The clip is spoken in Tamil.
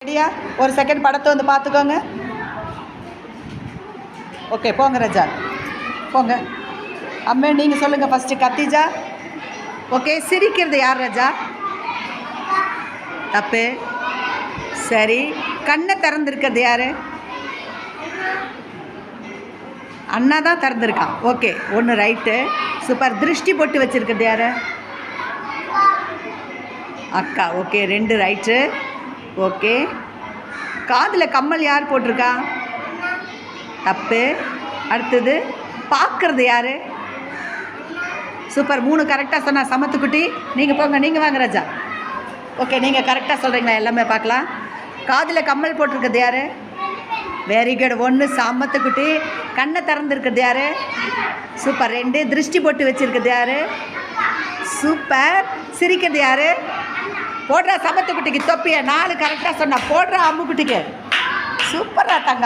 ரெடியா? ஒரு செகண்ட் படத்தை வந்து பார்த்துக்கோங்க. ஓகே, போங்க ரஜா, போங்க. அம்மே நீங்கள் சொல்லுங்கள் ஃபஸ்ட்டு. கத்திஜா. ஓகே, சிரிக்கிறது யார் ரஜா? தப்பு. சரி, கண்ணை திறந்துருக்கிறது யார்? அண்ணா தான் திறந்துருக்கான். ஓகே, ஒன்று ரைட்டு. சூப்பர். திருஷ்டி போட்டு வச்சுருக்கிறது யார்? அக்கா. Okay, 2 right. ஓகே. காதில் கம்மல் யார் போட்டிருக்கா? தப்பு. அடுத்தது பார்க்குறது யார்? சூப்பர். 3 கரெக்டாக சொன்னால் சமத்துக்குட்டி. நீங்கள் போங்க, நீங்கள் வாங்க ராஜா. ஓகே, நீங்கள் கரெக்டாக சொல்கிறீங்களா? எல்லாமே பார்க்கலாம். காதில் கம்மல் போட்டிருக்கிறது யார்? Very good. 1 சமத்துக்குட்டி. கண்ணை திறந்துருக்கிறது யார்? சூப்பர். 2 திருஷ்டி போட்டு வச்சுருக்கிறது யார்? சூப்பர். சிரிக்கிறது யார்? போடுறா சமத்துக்குட்டிக்கு தொப்பியை. 4 கரெக்டாக சொன்னா. போடுறா அம்முக்குட்டிக்கு. சூப்பராக தங்க.